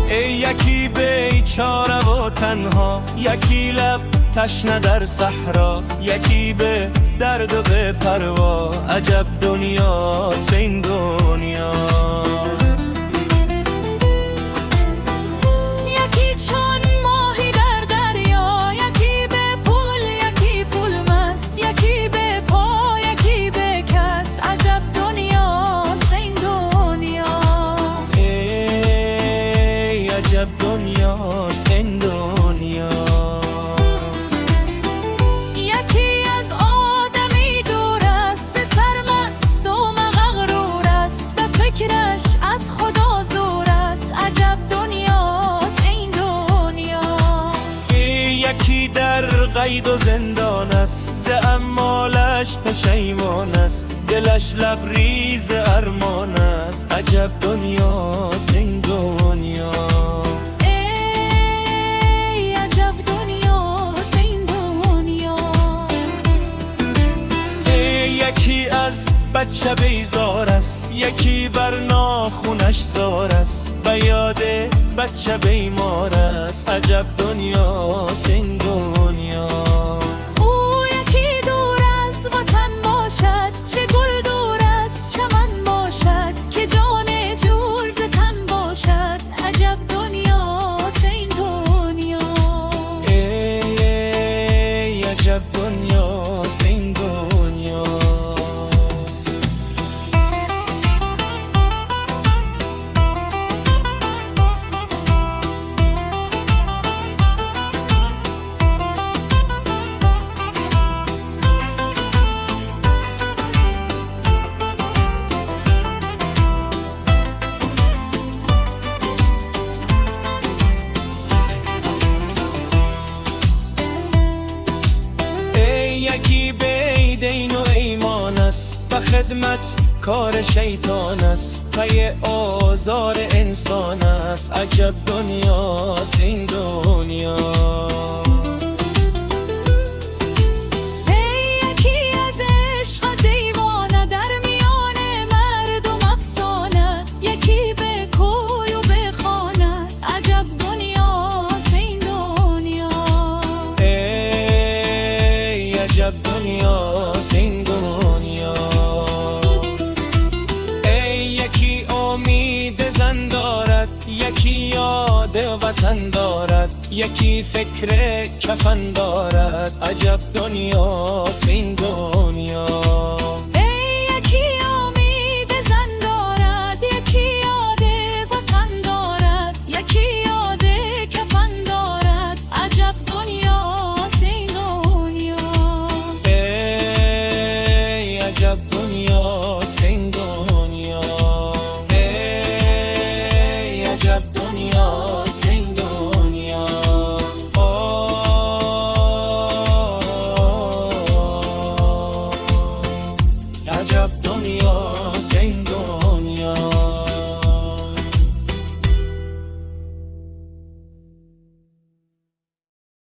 ای یکی بیچاره و تنها، یکی لب تشنه در صحرا، یکی به درد و به پروا. عجب دنیاست این دنیا. یکی چون ماهی در دریا، یکی به پول، یکی پول مست، یکی به پا، یکی به کس. عجب دنیاست این دنیا. ای عجب دنیاست این دنیا. یکی از آدمی دور است، سرمست و مغرور است، به فکرش از خدا زور است. عجب دنیاست این دنیا. یکی در قید و زندان است، ز اعمالش پشیمان است، دلش لبریز ارمان است. عجب دنیاست این دنیا. ای عجب دنیاست این دنیا. یکی از بچه بیزار است، یکی بر ناخونش زار است، به یاد بچه بیمار است. عجب دنیاست این دنیا. او یکی دور از وطن باشد، چه گل دور از چمن باشد، که جان جور ز تن باشد. عجب دنیاست این دنیا. ای عجب دنیاست این دنیا. یکی بی دین و ایمان است، و خدمت کار شیطان است، پی آزار انسان است. عجب دنیاست این دنیا. یکی از عشق دیوانه، در میان مردم افسانه، یکی به کوی و به خانه. عجب دنیاست این دنیا. عجب دنیاست این دنیا. یکی امید زن دارد، یکی یاد وطن دارد، یکی فکر کفن دارد. عجب دنیاست این دنیا.